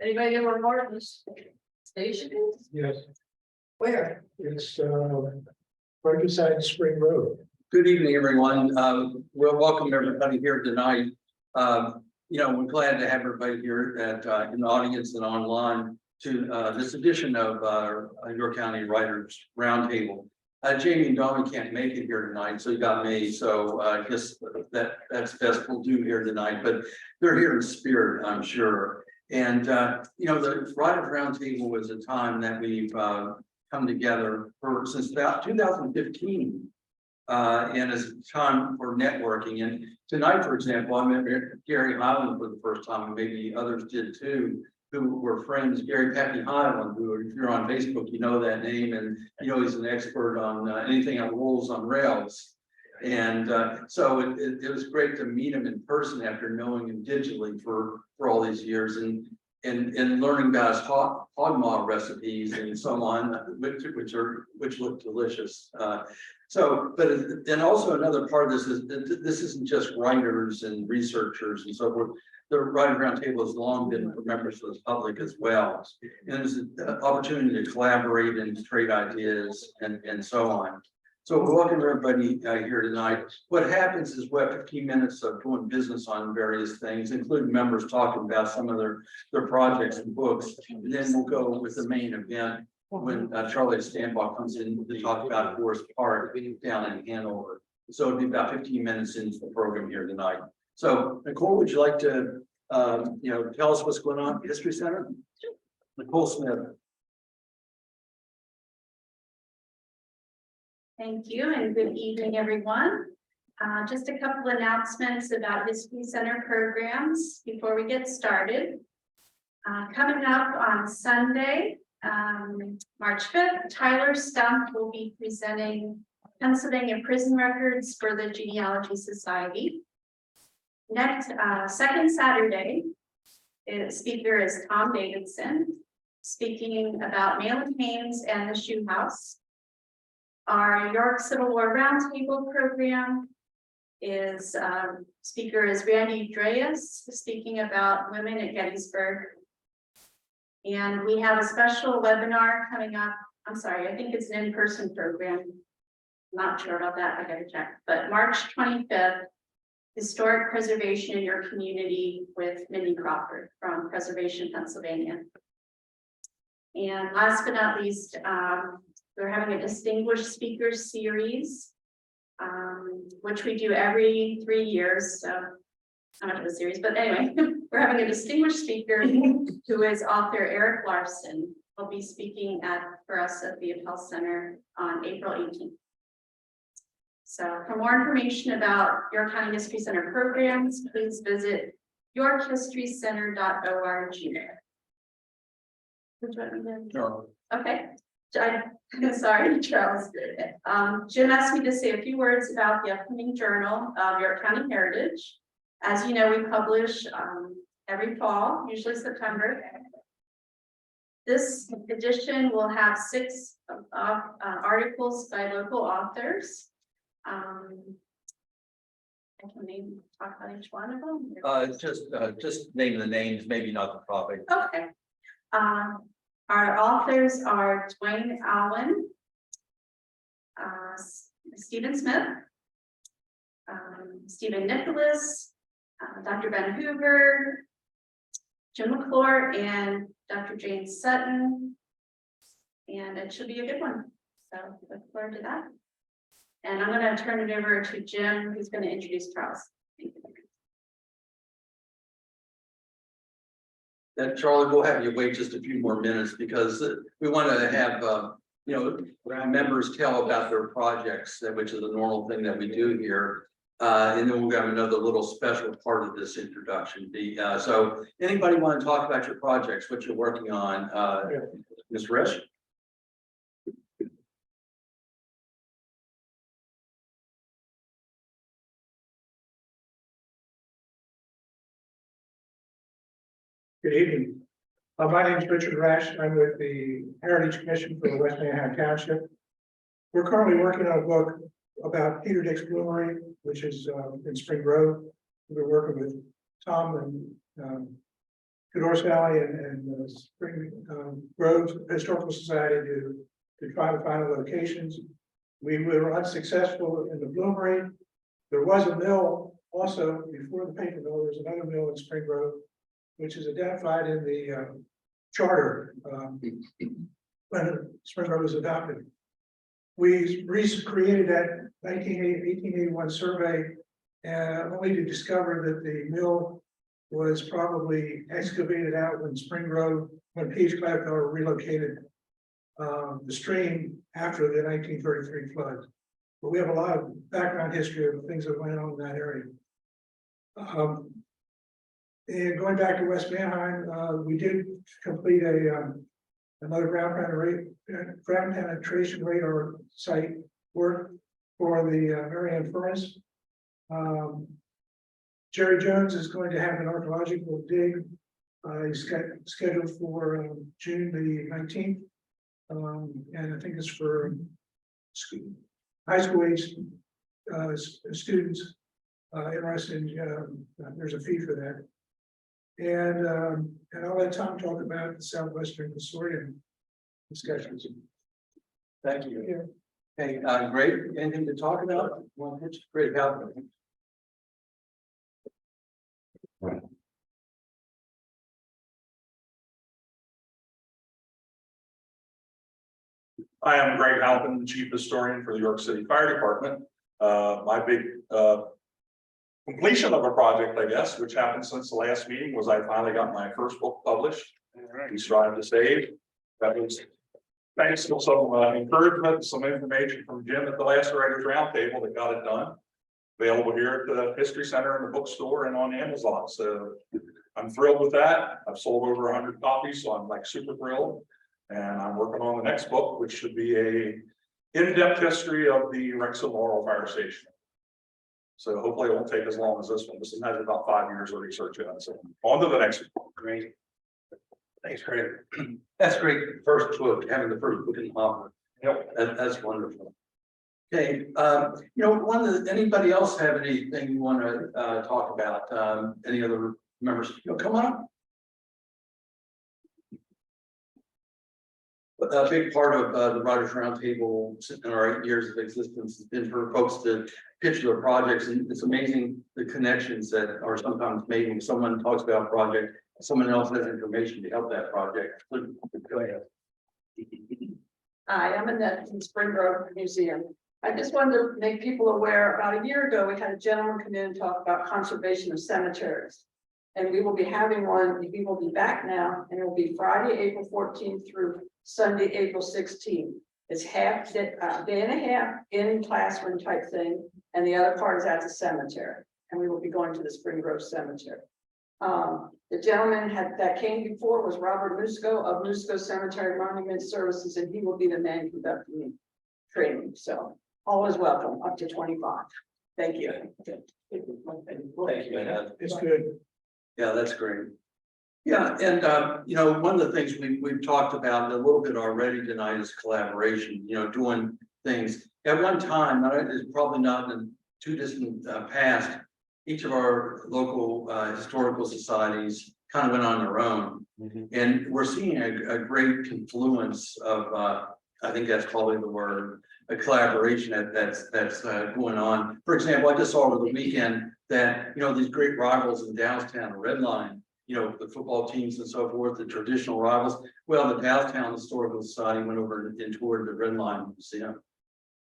Anybody ever more of this station is? Yes, Where? it's right beside Spring Road. Good evening, everyone. We'll welcome everybody here tonight. We're glad to have everybody here in the audience and online to this edition of York County Writers Roundtable. Jamie and Donna can't make it here tonight, so you got me. So I guess that's best we'll do here tonight, but they're here in spirit, I'm sure. And the Writers Roundtable was a time that we've come together since about 2015. And it's time for networking. And tonight, for example, I met Gary Highland for the first time, and maybe others did too, who were friends. Gary Pecky Highland, who, if you're on Facebook, you know that name, and he's an expert on anything that rolls on rails. And so it was great to meet him in person after knowing him digitally for all these years, and learning about his hog maw recipes and so on, which look delicious. But then also another part of this is that this isn't just writers and researchers and so forth. The Writers Roundtable has long been for members of the public as well. And there's an opportunity to collaborate and to trade ideas and so on. So welcome everybody here tonight. What happens is we have 15 minutes of doing business on various things, including members talking about some of their projects and books. And then we'll go with the main event when Charlie Stanbaugh comes in to talk about Forest Park down in Hanover. So it'll be about 15 minutes into the program here tonight. So Nicole, would you like to tell us what's going on at History Center? Nicole Smith. Thank you and good evening, everyone. Just a couple of announcements about History Center programs before we get started. Coming up on Sunday, March 5th, Tyler Stump will be presenting Pennsylvania prison records for the Genealogy Society. Next, second Saturday, speaker is Tom Davidson, speaking about Mail Canes and the Shoe House. Our York Civil War Roundtable program is speaker is Randy Dreas, speaking about women at Gettysburg. And we have a special webinar coming up. I'm sorry, I think it's an in-person program. I'm not sure about that, I gotta check. But March 25th, Historic Preservation in Your Community with Mindy Crawford from Preservation, Pennsylvania. And last but not least, we're having a distinguished speakers series, which we do every 3 years. So not much of a series, but anyway, we're having a distinguished speaker who is author Eric Larson. Will be speaking for us at the Appel Center on April 18th. So for more information about York County History Center programs, please visit yorkhistorycenter.org. Would you want me to? Sure. Okay. Sorry, Charles. Jim asked me to say a few words about the upcoming Journal of York County Heritage. As you know, we publish every fall, usually September. This edition will have 6 articles by local authors. I can talk about each one of them. Just name the names, maybe not the topic. Okay. Our authors are Dwayne Allen, Stephen Smith, Stephen Nicholas, Dr. Ben Hoover, Jim McClure, and Dr. Jane Sutton. And it should be a good one. So look forward to that. And I'm going to turn it over to Jim, who's going to introduce Charles. Thank you. And Charlie, we'll have you wait just a few more minutes because we want to have members tell about their projects, which is the normal thing that we do here. And then we'll have another little special part of this introduction. So anybody want to talk about your projects, what you're working on? Ms. Resch? Good evening. My name is Richard Rash. I'm with the Heritage Commission for West Manhattan Township. We're currently working on a book about Peter Dick's Brewery, which is in Spring Road. We're working with Tom and Dolores Valley and Spring Grove Historical Society to try to find locations. We were unsuccessful in the Bloomery. There was a mill also before the paper mill. There's another mill in Spring Grove, which is identified in the charter when Spring Grove was adopted. We recreated that 1881 survey only to discover that the mill was probably excavated out when Spring Grove, when Page Gladfellow relocated the stream after the 1933 flood. But we have a lot of background history of things that went on in that area. And going back to West Manheim, we did complete another ground penetration radar site work for the Marianne Furnace. Jerry Jones is going to have an archaeological dig. He's scheduled for June the 19th. And I think it's for high school age students interested in, there's a fee for that. And I'll let Tom talk about the Southwestern Consortium discussions. Thank you. Hey, great. Anything to talk about? Well, it's great help. I am Greg Halpin, the Chief Historian for the York City Fire Department. My big completion of a project, I guess, which happened since the last meeting, was I finally got my first book published. We Strive to Save. That was thanks to some encouragement, some information from Jim at the last Writers Roundtable that got it done. Available here at the History Center in the bookstore and on Amazon. So I'm thrilled with that. I've sold over 100 copies, so I'm like super thrilled. And I'm working on the next book, which should be a in-depth history of the Wrexham Laurel Fire Station. So hopefully it won't take as long as this one. This has about 5 years of research in it. So on to the next one. Great. Thanks, Craig. That's great. First book, having the first book in the hopper. Yep. That's wonderful. Okay, anybody else have anything you want to talk about? Any other members? Come on up. A big part of the Writers Roundtable in our 8 years of existence has been for folks to pitch their projects, and it's amazing the connections that are sometimes made when someone talks about a project, someone else has information to help that project. Go ahead. Hi, I'm Annette from Spring Grove Museum. I just wanted to make people aware, about a year ago, we had a gentleman come in and talk about conservation of cemeteries. And we will be having one, we will be back now, and it will be Friday, April 14th through Sunday, April 16th. It's half day and a half in classroom type thing, and the other part is at the cemetery. And we will be going to the Spring Grove Cemetery. The gentleman that came before was Robert Musco of Musco Cemetery Monument Services, and he will be the man conducting the training. So always welcome, up to 25. Thank you. Thank you, Annette. It's good. Yeah, that's great. Yeah, and one of the things we've talked about a little bit already tonight is collaboration, doing things. At one time, it's probably not in too distant past, each of our local historical societies kind of went on their own. And we're seeing a great confluence of, I think that's probably the word, a collaboration that's going on. For example, I just saw over the weekend that, these great rivals in Downtown, Red Line, the football teams and so forth, the traditional rivals. Well, the Downtown Historical Society went over and toured the Red Line Museum,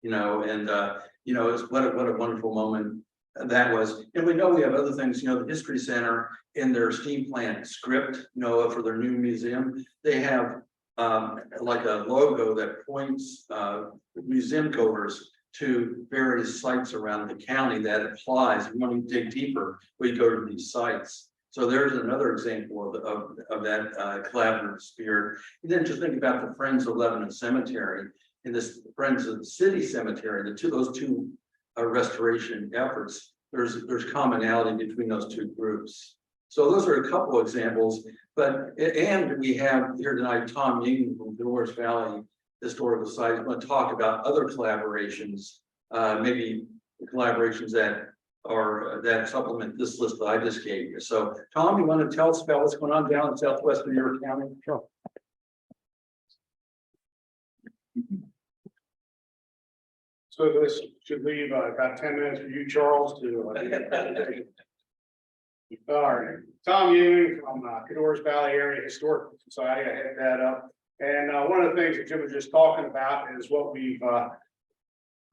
it's what a wonderful moment that was. And we know we have other things, the History Center in their steam plant script, for their new museum, they have like a logo that points museum goers to various sites around the county that applies. We want to dig deeper, we go to these sites. So there's another example of that collaborative spirit. And then just think about the Friends of Lebanon Cemetery and this Friends of the City Cemetery, those two restoration efforts. There's commonality between those two groups. So those are a couple of examples. And we have here tonight Tom Ying from Dolores Valley Historical Society. I want to talk about other collaborations, maybe the collaborations that or that supplement this list that I just gave you. So Tom, you want to tell us about what's going on down in southwestern New York County? Sure. So this should leave about 10 minutes for you, Charles, to. All right, Tom Ewing from Cador's Valley Area Historical Society. I head that up. And one of the things that Jim was just talking about is what we've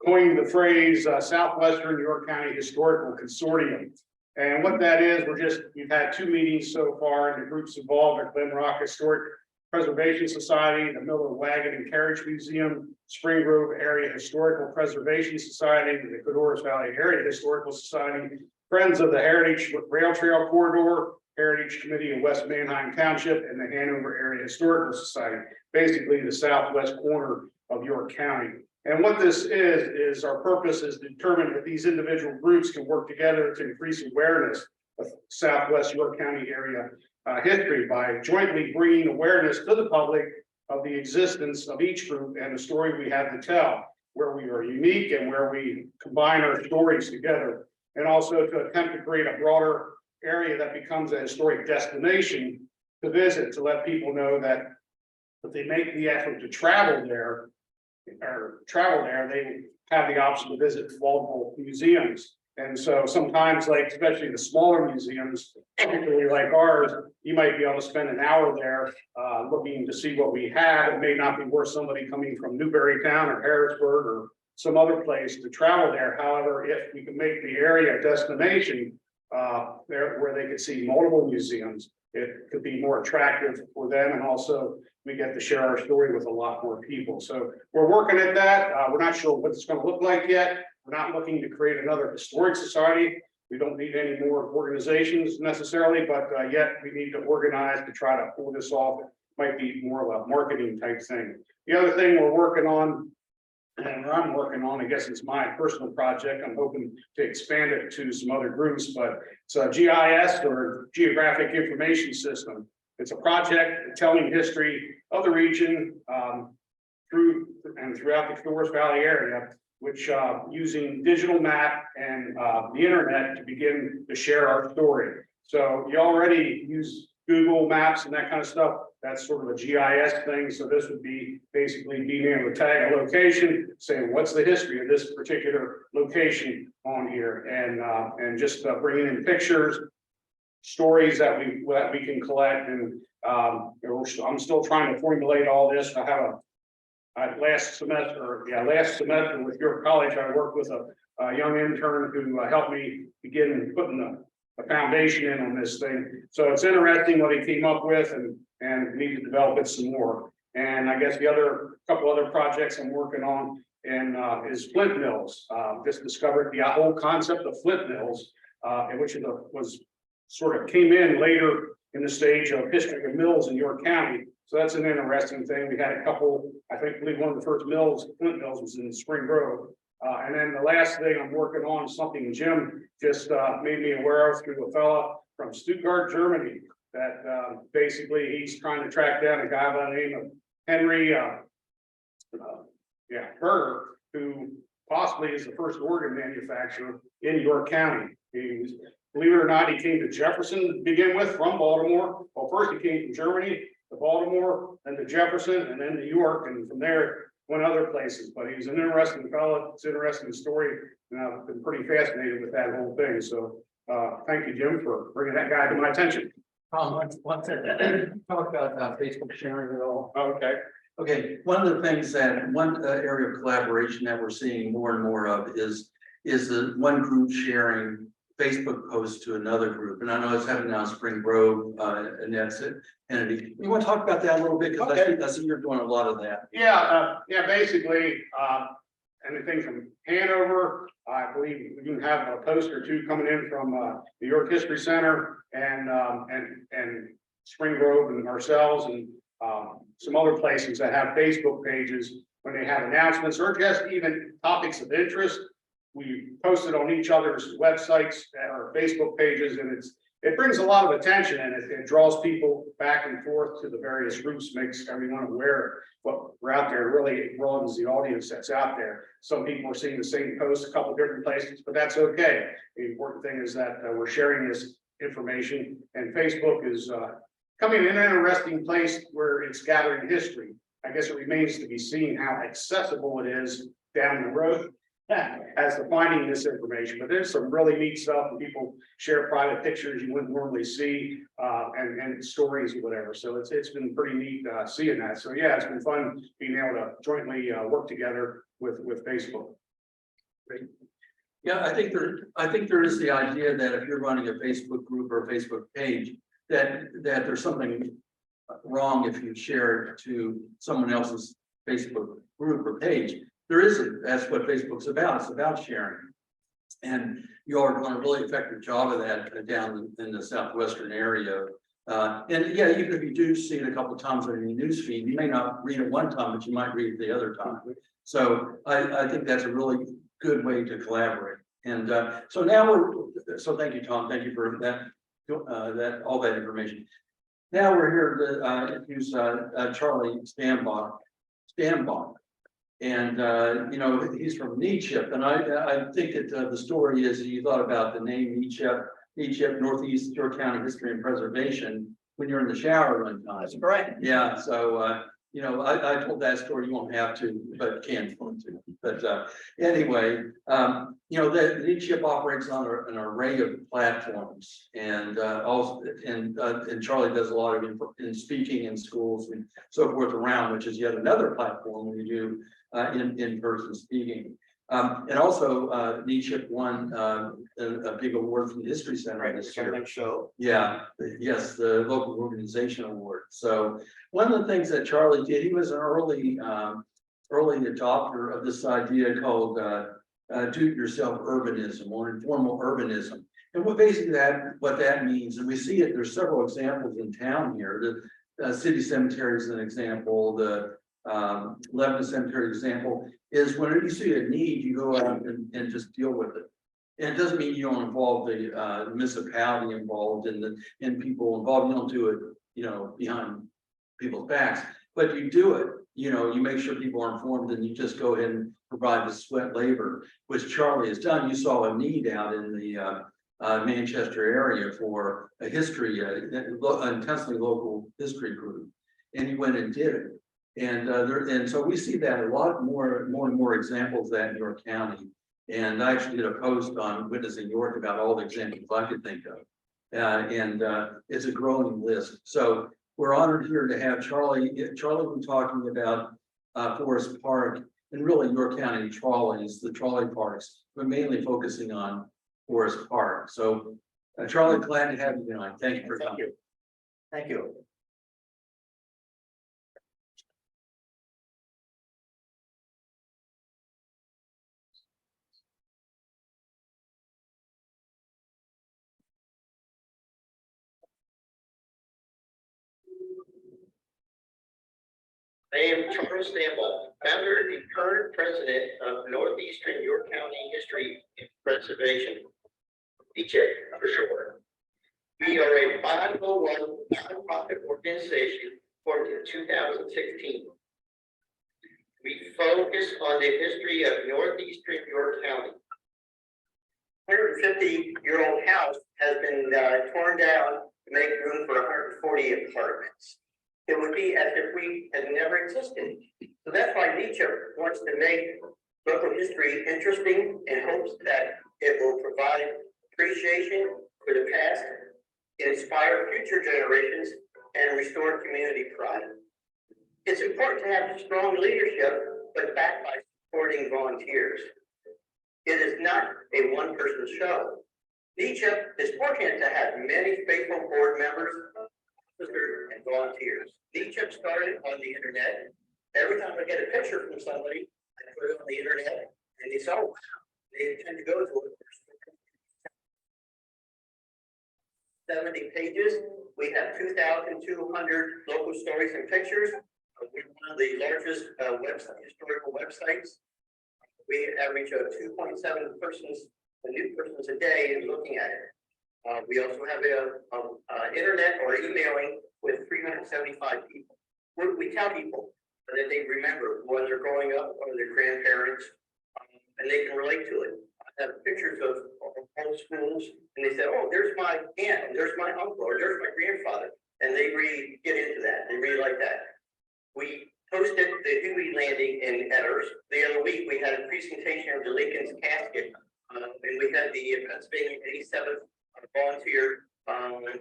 coined the phrase Southwestern New York County Historical Consortium. And what that is, we've had 2 meetings so far, and the groups involved are Glen Rock Historic Preservation Society, the Miller Wagon and Carriage Museum, Spring Grove Area Historical Preservation Society, the Cador's Valley Area Historical Society, Friends of the Heritage Rail Trail Corridor, Heritage Committee in West Manheim Township, and the Hanover Area Historical Society, basically the southwest corner of York County. And what this is our purpose is to determine that these individual groups can work together to increase awareness of Southwest York County area history by jointly bringing awareness to the public of the existence of each group and the story we have to tell, where we are unique and where we combine our stories together, and also to attempt to create a broader area that becomes a historic destination to visit, to let people know that if they make the effort to travel there, they have the option to visit multiple museums. And so sometimes, like especially the smaller museums, particularly like ours, you might be able to spend an hour there looking to see what we have. It may not be worth somebody coming from Newburytown or Harrisburg or some other place to travel there. However, if we can make the area a destination there where they could see multiple museums, it could be more attractive for them, and also we get to share our story with a lot more people. So we're working at that. We're not sure what it's going to look like yet. We're not looking to create another historic society. We don't need any more organizations necessarily, but yet we need to organize to try to pull this off. It might be more of a marketing type thing. The other thing we're working on, and I'm working on, I guess it's my personal project. I'm hoping to expand it to some other groups, but it's a GIS, or Geographic Information System. It's a project telling history of the region throughout the Cador's Valley area, which using digital map and the internet to begin to share our story. So you already use Google Maps and that kind of stuff. That's sort of a GIS thing. So this would be basically being able to tag a location, say what's the history of this particular location on here, and just bringing in pictures, stories that we can collect. And I'm still trying to formulate all this. I have last semester with your college, I worked with a young intern who helped me begin putting the foundation in on this thing. So it's interesting what he came up with, and need to develop it some more. And I guess the couple other projects I'm working on is flint mills. Just discovered the whole concept of flint mills, which came in later in the stage of history of mills in York County. So that's an interesting thing. We had a couple, I believe one of the first flint mills was in Spring Grove. And then the last thing I'm working on is something Jim just made me aware of through a fella from Stuttgart, Germany, that basically he's trying to track down a guy by the name of Henry Berger, who possibly is the first organ manufacturer in York County. Believe it or not, he came to Jefferson to begin with from Baltimore. Well, first he came from Germany to Baltimore, then to Jefferson, and then to York, and from there went other places. But he was an interesting fellow. It's an interesting story, and I've been pretty fascinated with that whole thing. So thank you, Jim, for bringing that guy to my attention. Talk about Facebook sharing at all. Okay. Okay, one of the things one area of collaboration that we're seeing more and more of is the one group sharing Facebook posts to another group. And I know it's happening now in Spring Grove, and that's it. Entity. You want to talk about that a little bit? Because I see you're doing a lot of that. Yeah, basically, anything from Hanover, I believe we even have a post or two coming in from the York History Center and Spring Grove and ourselves, and some other places that have Facebook pages. When they have announcements or just even topics of interest, we post it on each other's websites or Facebook pages, and it brings a lot of attention and it draws people back and forth to the various groups, makes everyone aware what we're out there, really broadens the audience that's out there. Some people are seeing the same post a couple different places, but that's okay. The important thing is that we're sharing this information, and Facebook is coming in an interesting place where it's gathering history. I guess it remains to be seen how accessible it is down the road as to finding this information, but there's some really neat stuff, and people share private pictures you wouldn't normally see, and stories or whatever. So it's been pretty neat seeing that. So yeah, it's been fun being able to jointly work together with Facebook. Yeah, I think there is the idea that if you're running a Facebook group or a Facebook page, that there's something wrong if you share it to someone else's Facebook group or page. There isn't. That's what Facebook's about. It's about sharing. And you are doing a really effective job of that down in the southwestern area. And yeah, even if you do see it a couple of times on your news feed, you may not read it one time, but you might read it the other time. So I think that's a really good way to collaborate. And so thank you, Tom. Thank you for that all that information. Now we're here to introduce Charlie Stanbach. And he's from NECHIP, and I think that the story is that you thought about the name NECHIP, Northeast York County History and Preservation, when you're in the shower one time. That's correct. Yeah, so I told that story. You won't have to, but can if you want to. But anyway, the NECHIP operates on an array of platforms, and and Charlie does a lot of in speaking in schools and so forth around, which is yet another platform when you do in-person speaking. And also NECHIP won a big award from the History Center this year. Show. Yeah, yes, the local organization award. So one of the things that Charlie did, he was an early adopter of this idea called do-it-yourself urbanism or informal urbanism. And what that means, and we see it, there's several examples in town here. The city cemetery is an example. The Lebanon Cemetery example is when you see a need, you go out and just deal with it. And it doesn't mean you don't involve the municipality involved in people involved. You don't do it, behind people's backs, but you do it. You make sure people are informed, and you just go ahead and provide the sweat labor, which Charlie has done. You saw a need out in the Manchester area for a history, intensely local history group, and he went and did it. And so we see that a lot more and more examples of that in York County. And I actually did a post on Witnessing York about all the examples I could think of. And it's a growing list. So we're honored here to have Charlie. Charlie was talking about Forest Park and really York County trolleys, the trolley parks, but mainly focusing on Forest Park. So Charlie, glad to have you tonight. Thank you for coming. Thank you. I am Charles Stanbach, founder and current president of Northeastern York County History and Preservation, NECHIP for short. We are a 501 nonprofit organization formed in 2016. We focus on the history of Northeastern York County. 150-year-old house has been torn down to make room for 140 apartments. It would be as if we had never existed. So that's why NECHIP wants to make local history interesting in hopes that it will provide appreciation for the past, inspire future generations, and restore community pride. It's important to have strong leadership, but backed by supporting volunteers. It is not a one-person show. NECHIP is fortunate to have many faithful board members, officers, and volunteers. NECHIP started on the internet. Every time I get a picture from somebody, I put it on the internet, and they say, "Oh, wow," they tend to go to it. 70 pages. We have 2,200 local stories and pictures. We're one of the largest historical websites. We average 2.7 new persons a day in looking at it. We also have internet or emailing with 375 people. We tell people that they remember when they're growing up or their grandparents, and they can relate to it. I have pictures of old schools, and they said, "Oh, there's my aunt, and there's my uncle, or there's my grandfather," and they really get into that. They really like that. We hosted the Huey landing in Etters. The other week, we had a presentation of the Lincoln's casket, and we had the Pennsylvania 87th volunteer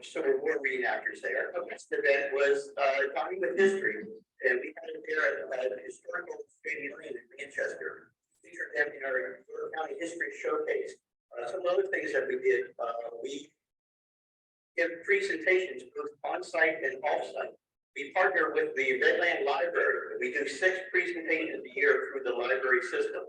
Civil War reenactors there. The next event was talking with history, and we had it there at the historical Stadium in Manchester. Featured them in our County History Showcase. Some other things that we did, we give presentations both on-site and off-site. We partner with the Redland Library. We do 6 presentations a year through the library system.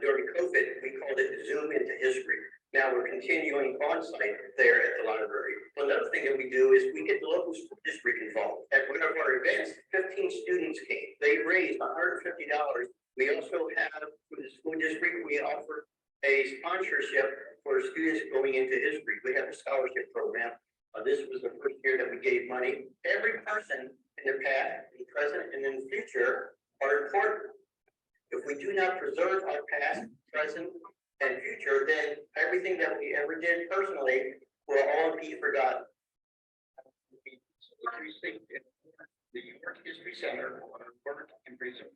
During COVID, we called it Zoom into History. Now we're continuing on-site there at the library. Another thing that we do is we get the local school district involved. At one of our events, 15 students came. They raised $150. We also have, for the school district, we offer a sponsorship for students going into history. We have a scholarship program. This was the first year that we gave money. Every person in the past, in the present, and in the future are important. If we do not preserve our past, present, and future, then everything that we ever did personally will all be forgotten. The York History Center on our work and preserve.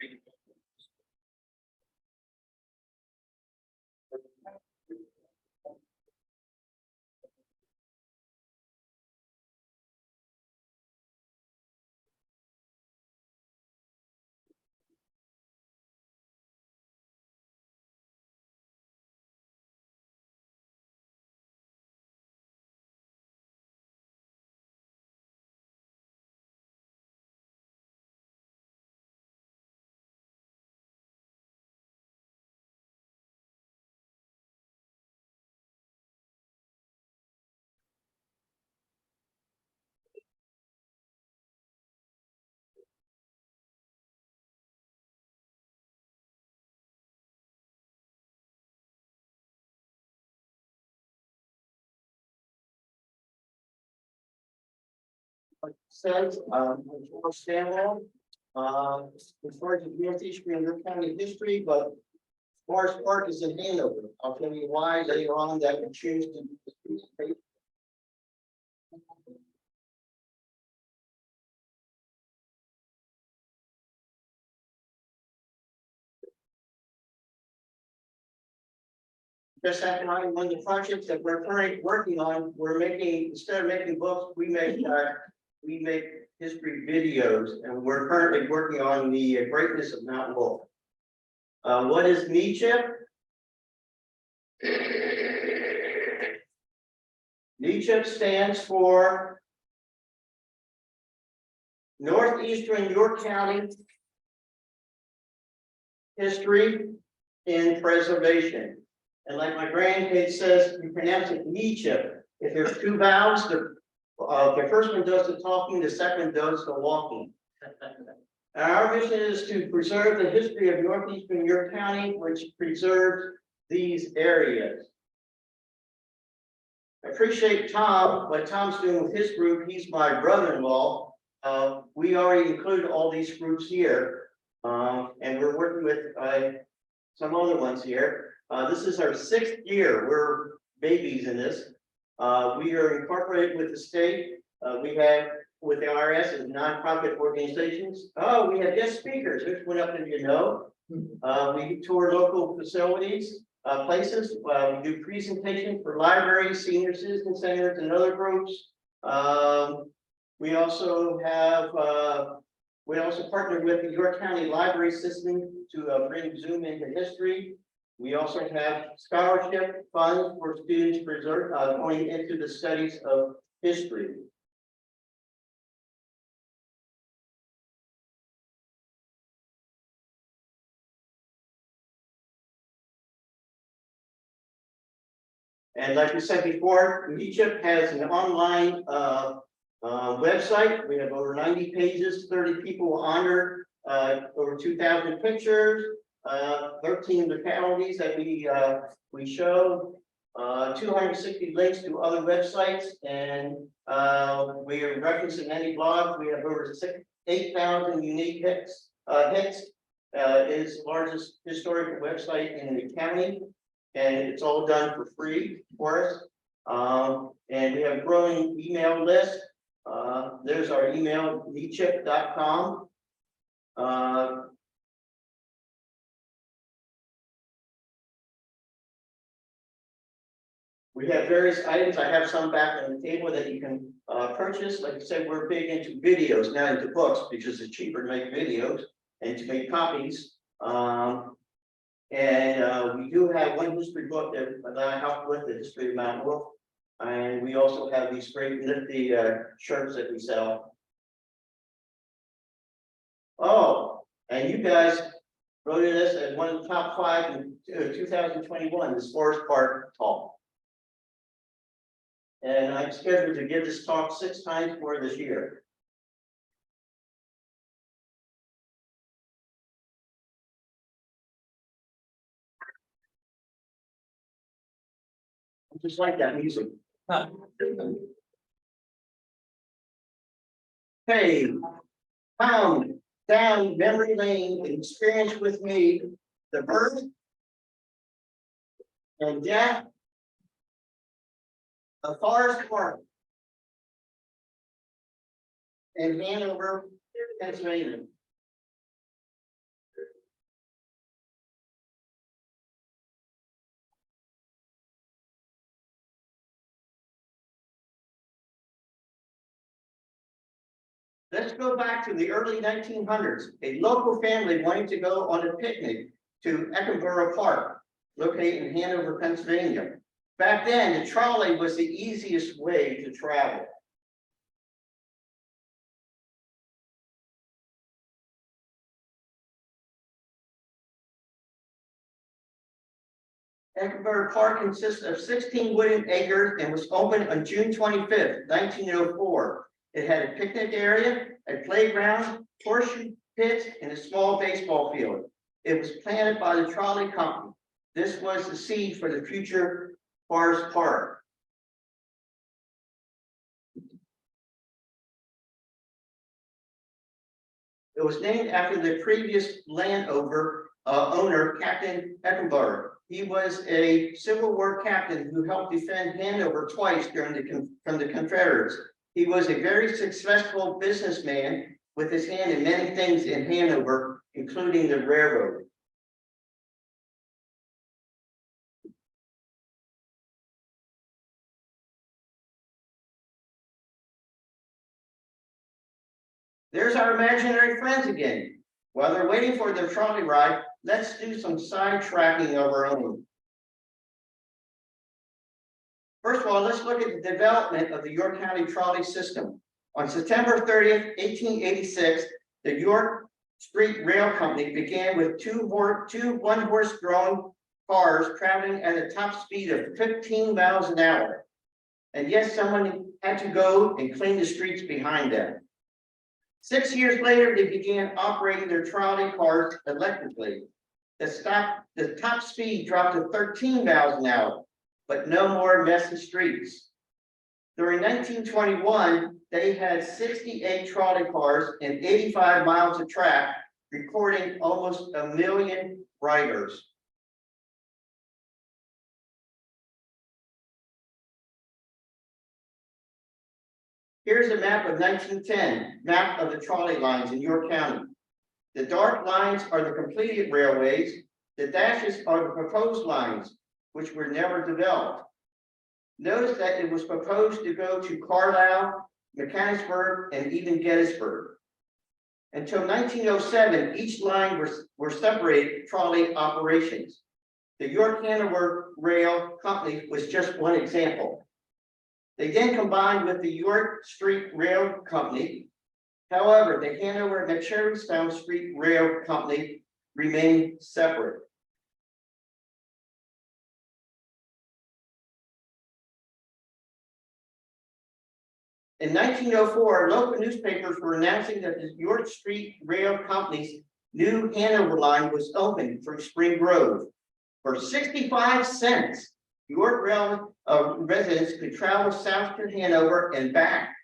Says, George Stanwell, as far as the Northeast Green County history, but Forest Park is in Hanover. I'll tell you why later on that we choose to participate. Just after one of the projects that we're currently working on, we're making, instead of making books, we make history videos, and we're currently working on the greatness of Mount Wolf. What is NECHIP? NECHIP stands for Northeastern York County History and Preservation. And like my grandkid says, you pronounce it NECHIP. If there's 2 vowels, the first one does the talking, the second does the walking. Our mission is to preserve the history of Northeastern York County, which preserves these areas. I appreciate Tom, what Tom's doing with his group. He's my brother-in-law. We already included all these groups here, and we're working with some other ones here. This is our 6th year. We're babies in this. We are incorporated with the state. We have with the IRS as nonprofit organizations. Oh, we have guest speakers. Which one up did you know? We tour local facilities, places. We do presentations for libraries, senior citizen centers, and other groups. We also have partnered with the York County Library System to bring Zoom into history. We also have scholarship funds for students going into the studies of history. And like we said before, NECHIP has an online website. We have over 90 pages, 30 people honored, over 2,000 pictures, 13 localities that we show. 260 links to other websites, and we are referencing any blog. We have over 8,000 unique hits. Is the largest historical website in the county, and it's all done for free for us. And we have a growing email list. There's our email, dchip.com. We have various items. I have some back on the table that you can purchase. Like I said, we're big into videos, not into books, because it's cheaper to make videos and to make copies. We do have one history book that I helped with, the history of Mount Wolf. And we also have these great nifty shirts that we sell. Oh, and you guys voted us as one of the top 5 in 2021, this Forest Park talk. And I'm scheduled to give this talk 6 times more this year. I just like that music. Hey, come down memory lane and experience with me the birth and death of Forest Park in Hanover, Pennsylvania. Let's go back to the early 1900s. A local family wanted to go on a picnic to Eckenborough Park, located in Hanover, Pennsylvania. Back then, the trolley was the easiest way to travel. Eckenborough Park consists of 16 wooded acres and was opened on June 25th, 1904. It had a picnic area, a playground, horseshoe pits, and a small baseball field. It was planted by the trolley company. This was the seed for the future Forest Park. It was named after the previous owner, Captain Eckenborough. He was a Civil War captain who helped defend Hanover twice from the Confederates. He was a very successful businessman with his hand in many things in Hanover, including the railroad. There's our imaginary friends again. While they're waiting for their trolley ride, let's do some sidetracking of our own. First of all, let's look at the development of the York County trolley system. On September 30th, 1886, the York Street Rail Company began with two one-horse-drawn cars traveling at a top speed of 15 miles an hour. And yes, someone had to go and clean the streets behind them. 6 years later, they began operating their trolley cars electrically. The top speed dropped to 13 miles an hour, but no more messy streets. During 1921, they had 68 trolley cars and 85 miles of track, recording almost 1 million riders. Here's a map of 1910, map of the trolley lines in York County. The dark lines are the completed railways. The dashes are the proposed lines, which were never developed. Notice that it was proposed to go to Carlisle, Mechanicsburg, and even Gettysburg. Until 1907, each line were separated trolley operations. The York Hanover Rail Company was just one example. They then combined with the York Street Rail Company. However, the Hanover and Cherrystown Street Rail Company remained separate. In 1904, local newspapers were announcing that the York Street Rail Company's new Hanover line was open through Spring Grove. For 65 cents, York Rail residents could travel south to Hanover and back.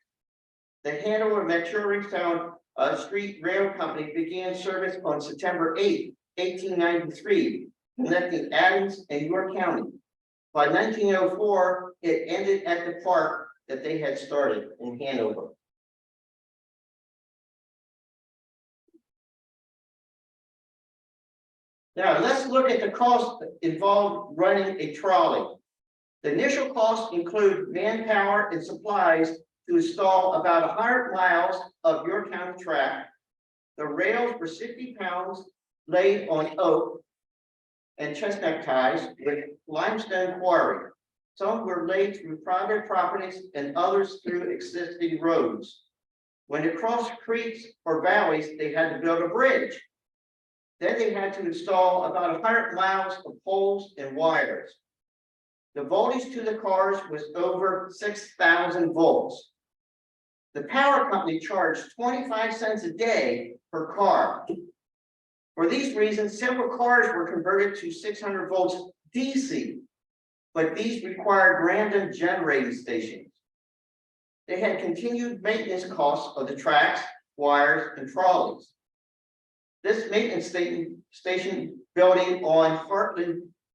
The Hanover Metropolitan Street Rail Company began service on September 8, 1893, connecting Adams and York County. By 1904, it ended at the park that they had started in Hanover. Now, let's look at the cost involved running a trolley. The initial costs include manpower and supplies to install about 100 miles of York County track. The rails were 60 pounds laid on oak and chestnut ties with limestone quarry. Some were laid through private properties and others through existing roads. When it crossed creeks or valleys, they had to build a bridge. Then they had to install about 100 miles of poles and wires. The voltage to the cars was over 6,000 volts. The power company charged 25 cents a day per car. For these reasons, several cars were converted to 600 volts DC, but these required random generating stations. They had continued maintenance costs of the tracks, wires, and trolleys. This maintenance station building on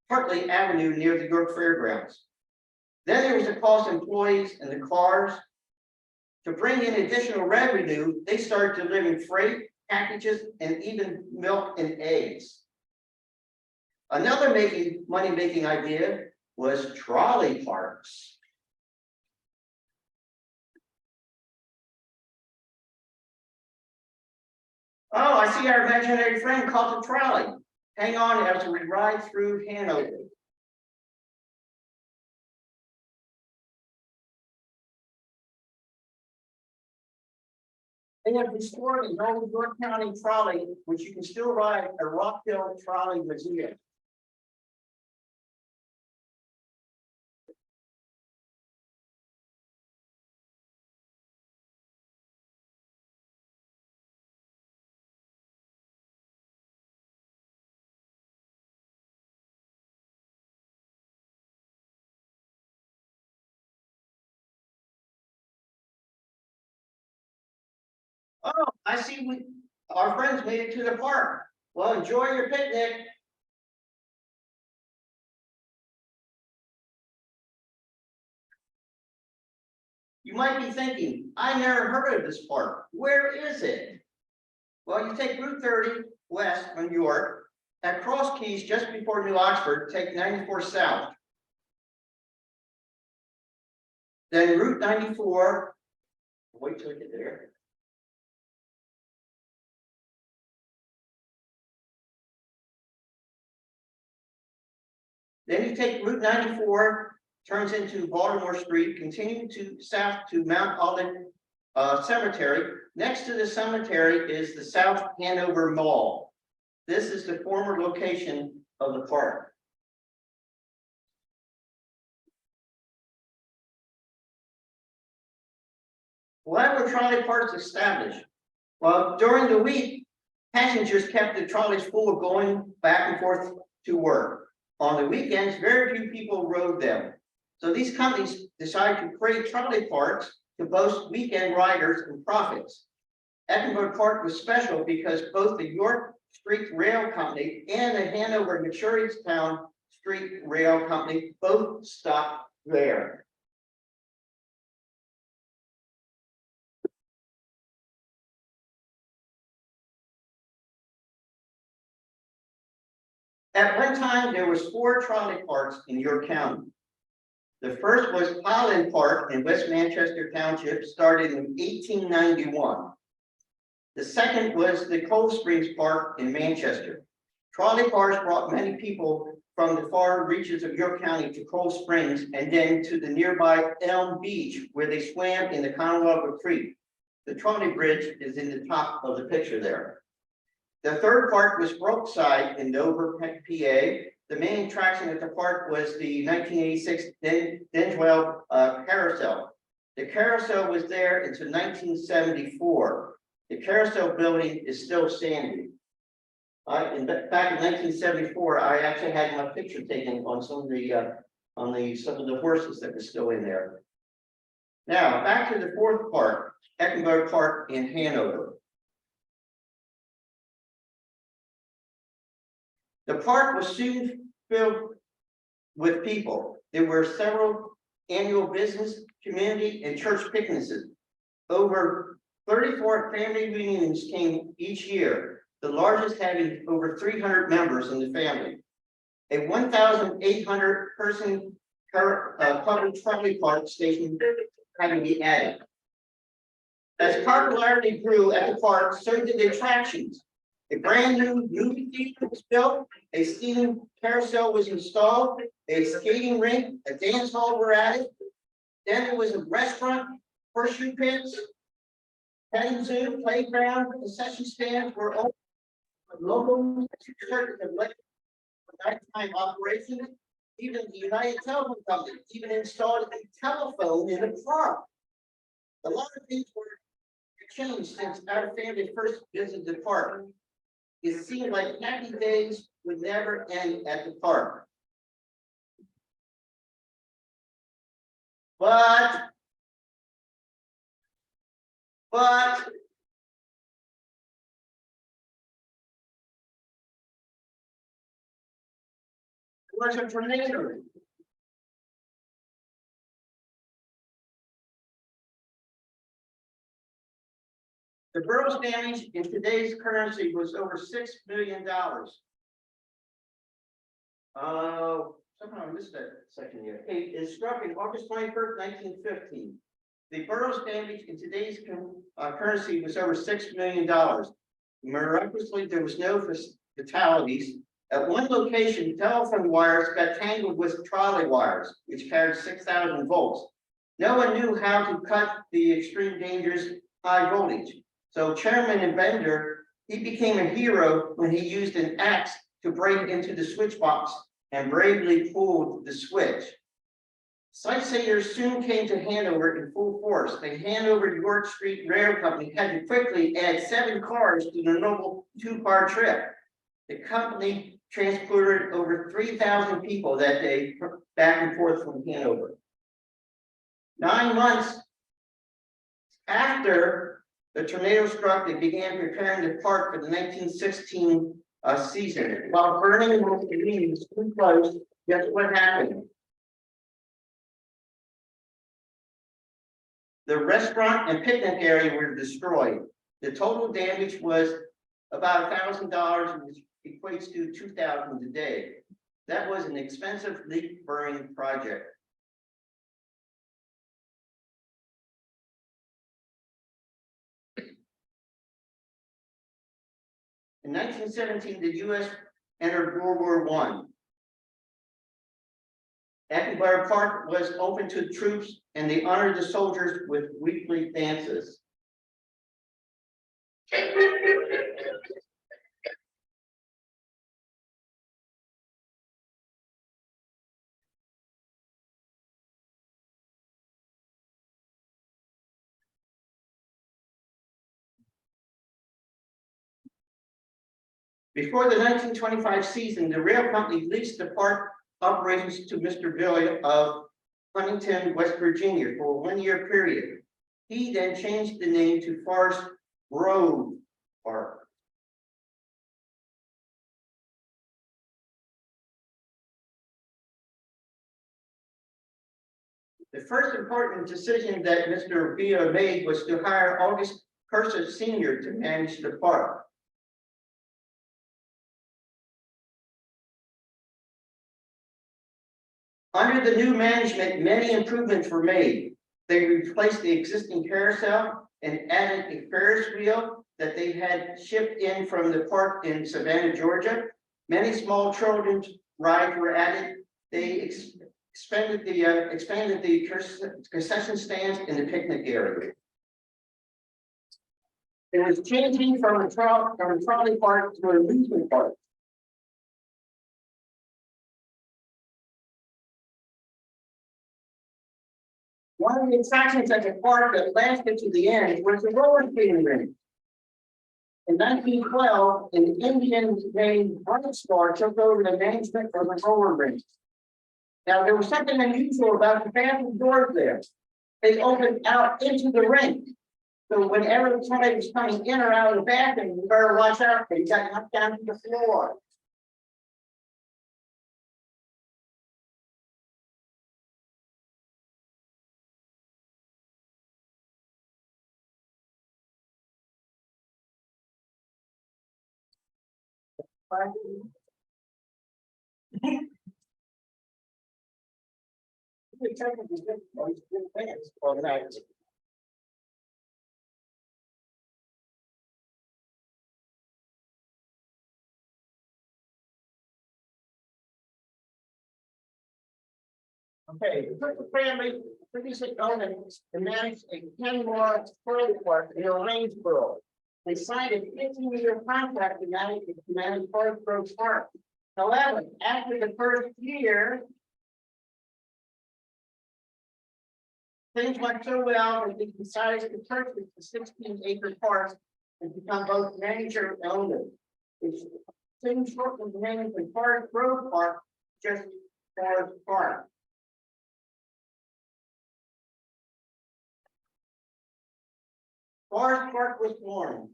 Hartley Avenue near the York Fairgrounds. Then there was the cost of employees and the cars. To bring in additional revenue, they started delivering freight, packages, and even milk and eggs. Another money-making idea was trolley parks. Oh, I see our imaginary friend called the trolley. Hang on as we ride through Hanover. They have restored an old York County trolley, which you can still ride at Rockville Trolley Museum. Oh, I see our friends made it to the park. Well, enjoy your picnic. You might be thinking, I never heard of this park. Where is it? Well, you take Route 30 west from York, at Cross Keys just before New Oxford, take 94 south. Then Route 94, wait till we get there. Then you take Route 94, turns into Baltimore Street, continuing to south to Mount Olive Cemetery. Next to the cemetery is the South Hanover Mall. This is the former location of the park. Why were trolley parks established? Well, during the week, passengers kept the trolleys full of going back and forth to work. On the weekends, very few people rode them. So these companies decided to create trolley parks to boast weekend riders and profits. Eckenberg Park was special because both the York Street Rail Company and the Hanover Town Street Rail Company both stopped there. At one time, there was 4 trolley parks in York County. The first was Highland Park in West Manchester Township, started in 1891. The second was the Cold Springs Park in Manchester. Trolley parks brought many people from the far reaches of York County to Cold Springs and then to the nearby Elm Beach, where they swam in the Conowaba Creek. The trolley bridge is in the top of the picture there. The third park was Brookside in Dover, PA. The main attraction at the park was the 1986 Denswell Carousel. The carousel was there until 1974. The carousel building is still standing. Back in 1974, I actually had my picture taken on some of the on some of the horses that were still in there. Now, back to the fourth park, Eckenberg Park in Hanover. The park was soon filled with people. There were several annual business, community, and church picnics. Over 34 family reunions came each year, the largest having over 300 members in the family. A 1,800 person public trolley park station having been added. As popularity grew at the park, so did the attractions. A brand new movie theater was built, a steam carousel was installed, a skating rink, a dance hall were added. Then there was a restaurant, horseshoe pits, petting zoo, playground, concession stands were open. Local churches and nighttime operations. Even the United Telephone Company even installed a telephone in the park. A lot of things were changed since our family first visited the park. It seemed like happy days would never end at the park. But there was a tornado. The borough's damage in today's currency was over $6 million. Somehow I missed that section here. It struck in August 21st, 1915. The borough's damage in today's currency was over $6 million. Miraculously, there was no fatalities. At one location, telephone wires got tangled with trolley wires, which carried 6,000 volts. No one knew how to cut the extreme dangerous high voltage. So chairman and vendor, he became a hero when he used an axe to break into the switch box and bravely pulled the switch. Sightseers soon came to Hanover in full force. The Hanover York Street Rail Company had to quickly add 7 cars to the normal 2-car trip. The company transported over 3,000 people that day back and forth from Hanover. 9 months after the tornado struck, they began preparing the park for the 1916 season. While burning the leaves too close, guess what happened? The restaurant and picnic area were destroyed. The total damage was about $1,000, which equates to $2,000 a day. That was an expensive leaf burning project. In 1917, the U.S. entered World War I. Eckenberg Park was open to the troops, and they honored the soldiers with weekly dances. Before the 1925 season, the rail company leased the park operations to Mr. Billy of Huntington, West Virginia for a 1-year period. He then changed the name to Forest Grove Park. The first important decision that Mr. Villa made was to hire August Cursor Sr. to manage the park. Under the new management, many improvements were made. They replaced the existing carousel and added a Ferris wheel that they had shipped in from the park in Savannah, Georgia. Many small children's rides were added. They expanded the concession stands in the picnic area. It was changing from a trolley park to an amusement park. One of the attractions at the park that lasted to the end was the roller skating rink. In 1912, an Indian named White Star took over the management of the roller rink. Now, there was something unusual about the bathroom doors there. They opened out into the rink. So whenever somebody was coming in or out of the bathroom, you better watch out, because you got knocked down to the floor. Okay, the Crystal family previously owned and managed a 10-more toilet park in Orangeville. They signed a 15-year contract to manage Forest Grove Park. However, after the first year, things went so well that they decided to purchase the 16-acre park and become both manager and owner. It's soon shortened the name from Forest Grove Park, just Forest Park. Forest Park was born.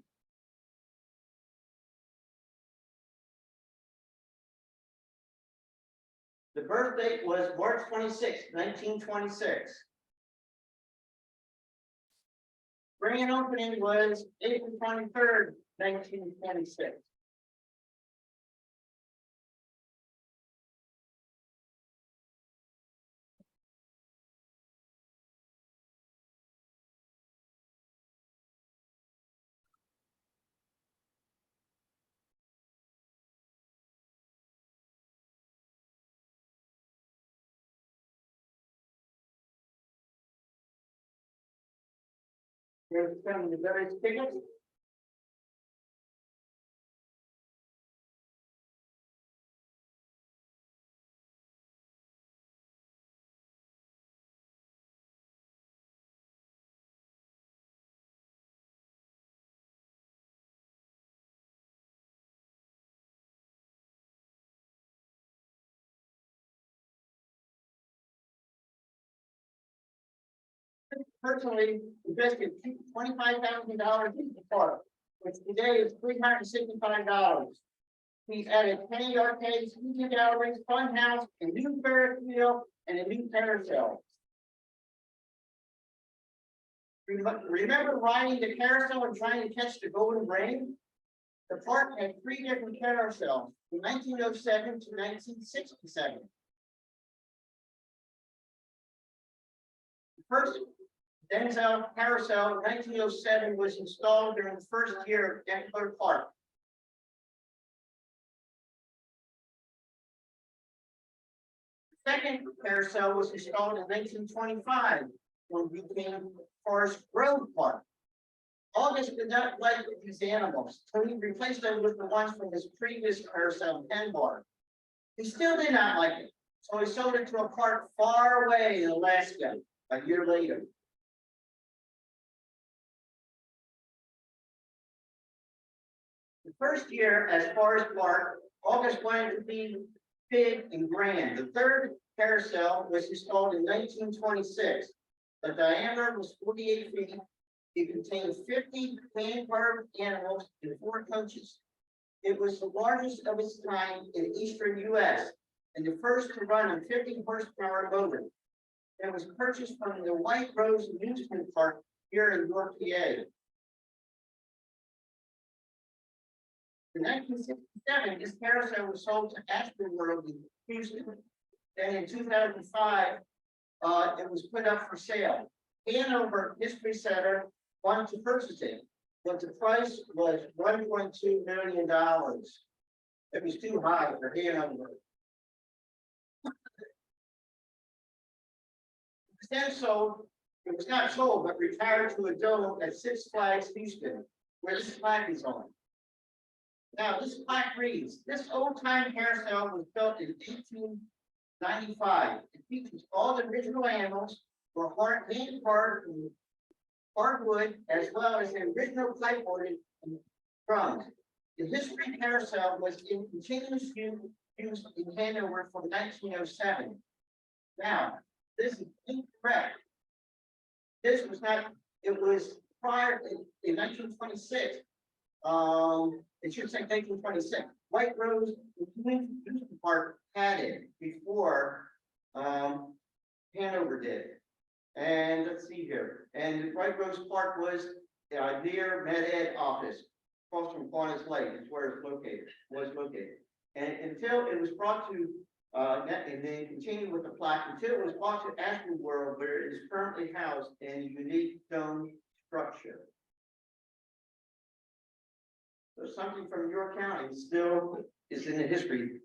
The birth date was March 26, 1926. Grand opening was April 23rd, 1926. Here's some of the various tickets. Personally invested $25,000 in the park, which today is $365. He's added 10 arcades, music galleries, fun house, a new Ferris wheel, and a new carousel. Remember riding the carousel and trying to catch the golden rain? The park had 3 different carousels from 1907 to 1967. The first Denzel Carousel in 1907 was installed during the first year of Denver Park. The second carousel was installed in 1925 when it became Forest Grove Park. August did not like these animals, so he replaced them with the ones from his previous carousel in Penn Bar. He still did not like it, so he sold it to a park far away in Alaska a year later. The first year as Forest Park, August wanted to be big and grand. The third carousel was installed in 1926. The diameter was 48 feet. It contained 50 hand-carved animals and 4 coaches. It was the largest of its kind in eastern U.S. and the first to run a 50 horsepower motor. It was purchased from the White Rose Amusement Park here in York, PA. In 1967, this carousel was sold to Aspen World in Houston. Then in 2005, it was put up for sale. Hanover History Center wanted to purchase it, but the price was $1.2 million. It was too high for Hanover. It was then sold. It was not sold, but retired to a dome at Six Flags Houston, where this plaque is on. Now, this plaque reads, this old-time carousel was built in 1895. It features all the original animals, were hand-carved from hardwood, as well as the original plywood and drums. The history carousel was in continuous use in Hanover from 1907. Now, this is incorrect. This was not, it was prior in 1926. It should say 1926. White Rose Amusement Park had it before Hanover did. And let's see here, and White Rose Park was near Med Ed office, across from Quantas Lake, is where it's located. And until it was brought to, and then continued with the plaque, until it was brought to Ashland World, where it is currently housed in a unique dome structure. So something from your county still is in the history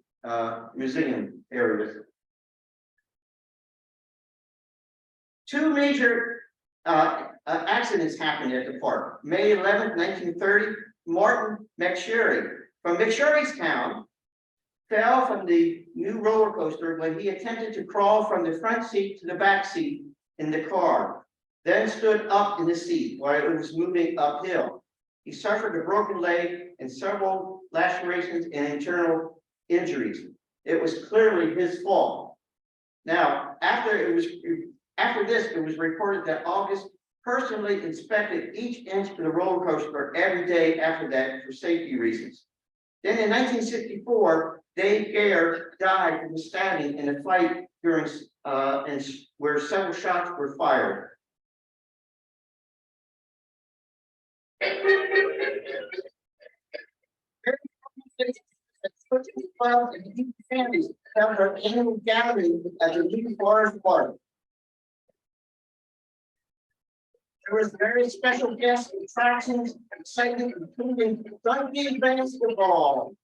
museum area. Two major accidents happened at the park. May 11th, 1930, Martin McSherry from McSherrystown fell from the new roller coaster when he attempted to crawl from the front seat to the back seat in the car, then stood up in the seat while it was moving uphill. He suffered a broken leg and several lacerations and internal injuries. It was clearly his fault. Now, after this, it was reported that August personally inspected each inch of the roller coaster every day after that for safety reasons. Then in 1964, Dave Gare died from stabbing in a fight during where several shots were fired. Families held their annual gathering at the New Forest Park. There was very special guest attractions, excitement, including rugby basketball.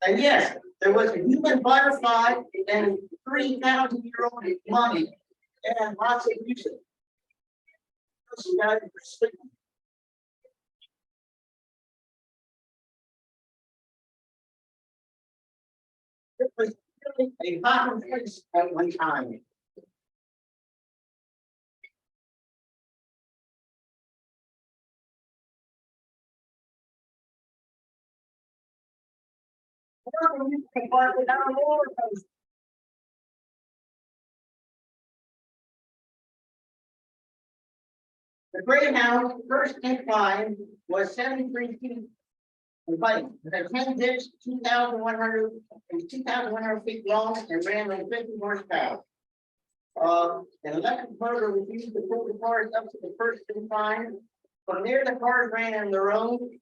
And yes, there was a human butterfly and 3,000-year-old mummy and lots of music. It was really a hot place at one time. The Greyhound first incline was 73 feet in height. It had 10 dips, 2,100 feet long, and ran on 50 horsepower. An electric motor was used to pull the cars up to the first incline. From there, the cars ran on their own.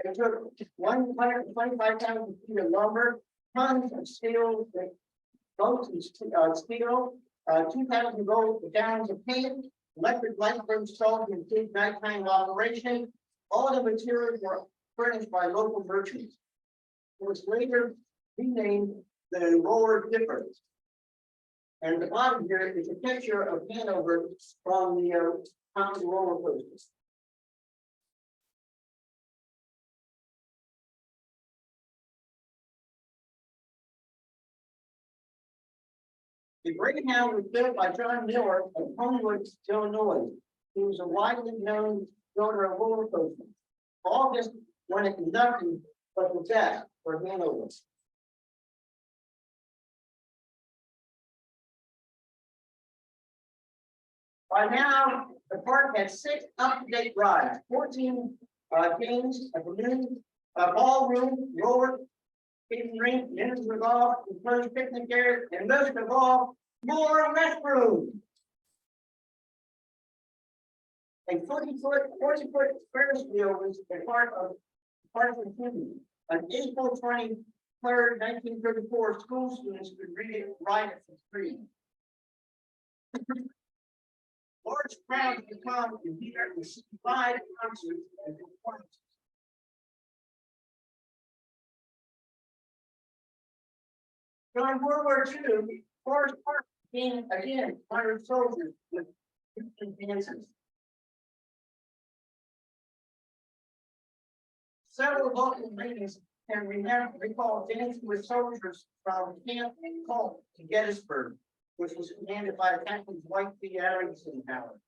It took 125,000 feet of lumber, tons of steel, boats and steel, 2,000 gallons of paint, electric lights were installed to improve nighttime operation. All the materials were furnished by local merchants. It was later renamed the Roller Dipper. And at the bottom here is a picture of Hanover from the top of the roller coaster. The Greyhound was built by John Miller of Homewood, Illinois. He was a widely known builder of roller coasters. All this when it conducted was the best for Hanover. By now, the park had 6 up-to-date rides, 14 games, a balloon, a ballroom, roller skating rink, miniature golf, enclosed picnic area, and most of all, more restrooms. A 40-foot Ferris wheel was a part of the movie. On April 23rd, 1934, school students could ride it for free. Large crowds would come and be there to see 5 concerts and performances. During World War II, Forest Park became again honored soldiers with dances. Several local ladies can recall dancing with soldiers from Camp Colt to Gettysburg, which was commanded by Captain Dwight B. Eisenhower.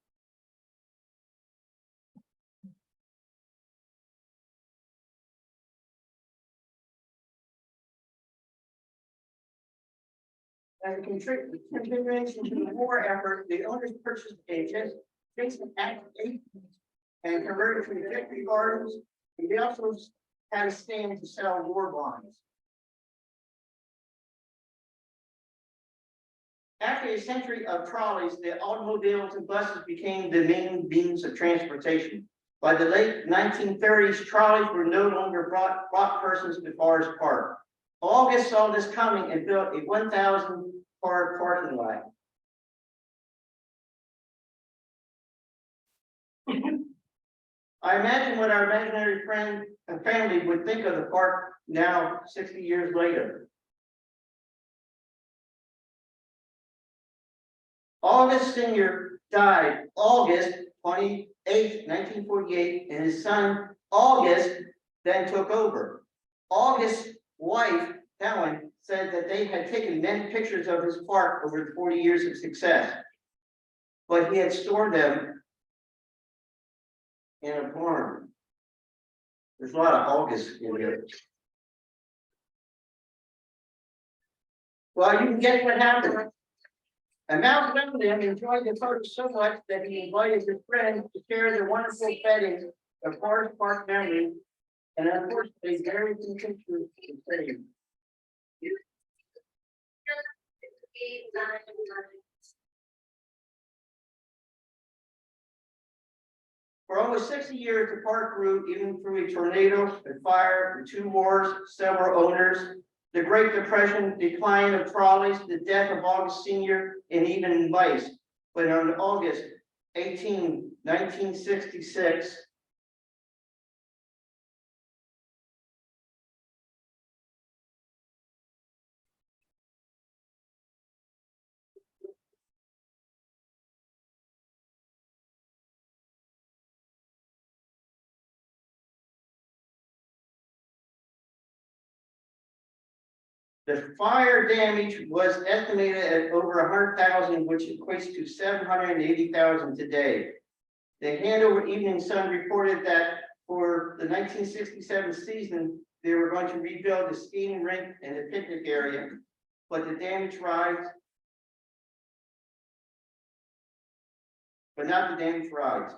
As a continuation to the war effort, the owners purchased a Jason Act 8 and converted to victory gardens. And they also had a stand to sell war bonds. After a century of trolleys, the automobiles and buses became the main means of transportation. By the late 1930s, trolleys were no longer brought persons to Forest Park. August saw this coming and built a 1,000-car parking lot. I imagine what our imaginary friend and family would think of the park now, 60 years later. August Sr. died August 28, 1948, and his son August then took over. August's wife, Helen, said that they had taken many pictures of his park over the 40 years of success, but he had stored them in a barn. There's a lot of August in here. Well, you can guess what happened. And Mount Lebanon enjoyed the photo so much that he invited his friends to share the wonderful setting of Forest Park memories, and unfortunately, very few pictures were saved. For almost 60 years, the park grew even through a tornado, a fire, the 2 wars, several owners, the Great Depression, decline of trolleys, the death of August Sr., and even mice. But on August 18, 1966, the fire damage was estimated at over 100,000, which equates to 780,000 today. The Hanover Evening Sun reported that for the 1967 season, they were going to rebuild the skating rink and the picnic area, but the damage rides, but not the damage rides.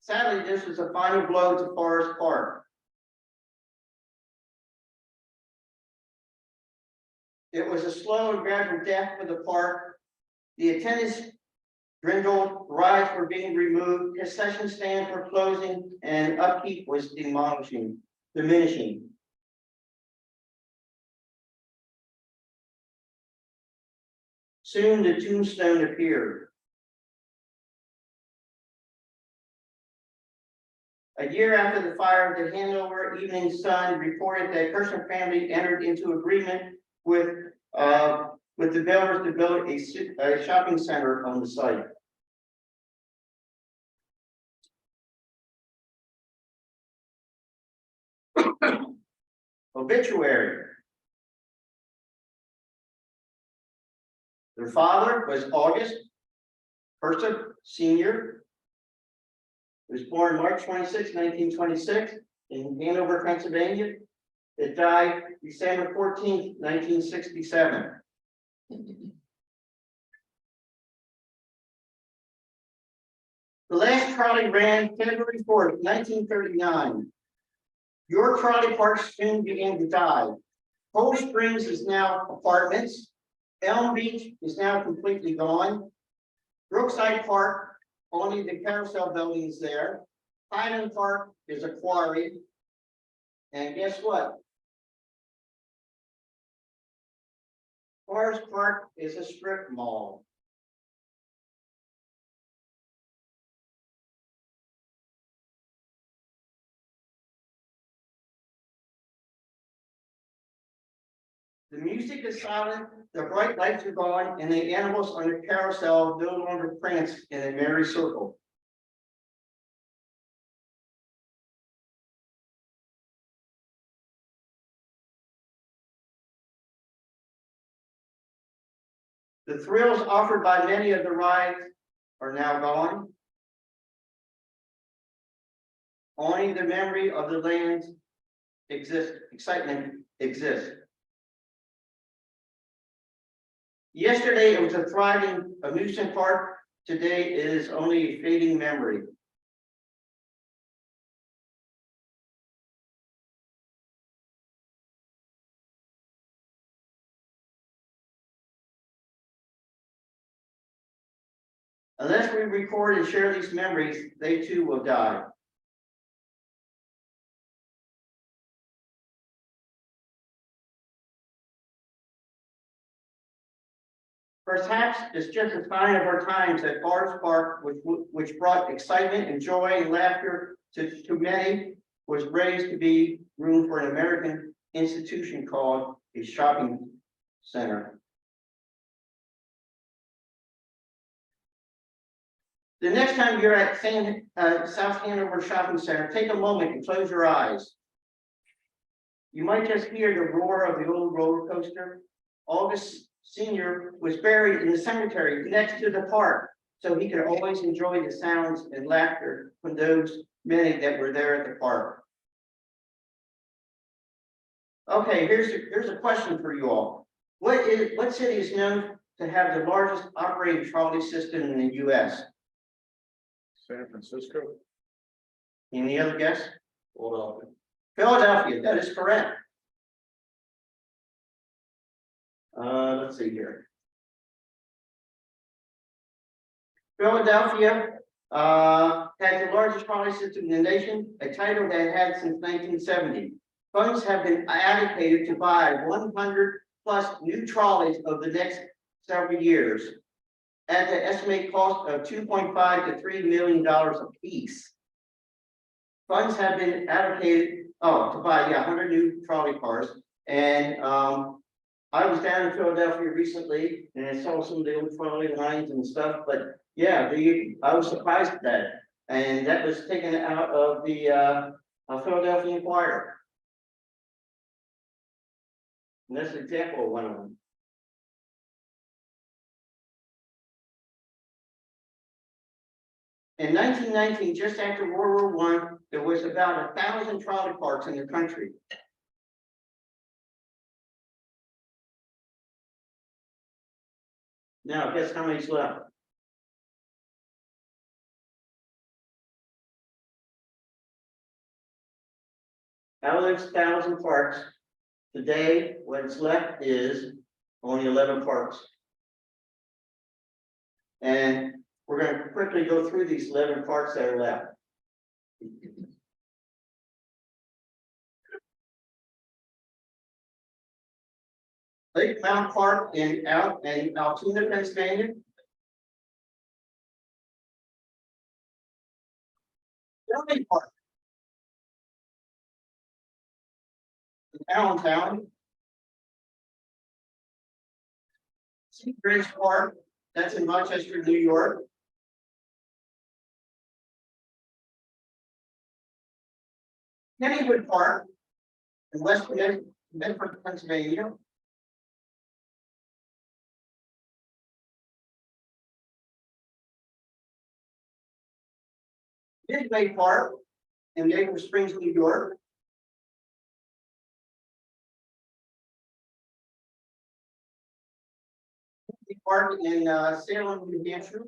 Sadly, this was a final blow to Forest Park. It was a slow and gradual death for the park. The attendance dwindled, rides were being removed, concession stands were closing, and upkeep was diminishing. Soon the tombstone appeared. A year after the fire, the Hanover Evening Sun reported that Kirshner family entered into agreement with the builders to build a shopping center on the site. Obituary. Their father was August Kirshner Sr. He was born March 26, 1926 in Hanover, Pennsylvania. It died December 14, 1967. The last trolley ran February 4th, 1939. Your trolley parks soon began to die. Cold Springs is now apartments. Elm Beach is now completely gone. Brookside Park, only the carousel building is there. Highland Park is a quarry. And guess what? Forest Park is a strip mall. The music is silent, the bright lights are gone, and the animals on the carousel no longer prance in a merry circle. The thrills offered by many of the rides are now gone. Only the memory of the land excitement exists. Yesterday, it was a thriving amusement park. Today it is only a fading memory. Unless we record and share these memories, they too will die. Perhaps it's just a sign of our times that Forest Park, which brought excitement and joy and laughter to many, was raised to be room for an American institution called a shopping center. The next time you're at South Hanover Shopping Center, take a moment and close your eyes. You might just hear the roar of the old roller coaster. August Sr. was buried in the cemetery next to the park, so he could always enjoy the sounds and laughter from those many that were there at the park. Okay, here's a question for you all. What city is known to have the largest operating trolley system in the US? San Francisco. Any other guess? Philadelphia. Philadelphia, that is correct. Let's see here. Philadelphia has the largest trolley system in the nation, a title that it had since 1970. Funds have been allocated to buy 100 plus new trolleys over the next several years at the estimated cost of $2.5 to $3 million apiece. Funds have been allocated to buy 100 new trolley cars, and I was down in Philadelphia recently and I saw some of the old trolley lines and stuff, but yeah, I was surprised at that. And that was taken out of the Philadelphia Inquirer. And that's an example of one of them. In 1919, just after World War I, there was about 1,000 trolley parks in the country. Now, guess how many's left? Out of those 1,000 parks, today, what's left is only 11 parks. And we're going to quickly go through these 11 parks that are left. Lake Mount Park in Altoona, Pennsylvania. Derby Park in Allentown. Sea Bridge Park, that's in Rochester, New York. Kennywood Park in West Medford, Pennsylvania. Midway Park in Maple Springs, New York. Park in Salem, New Hampshire.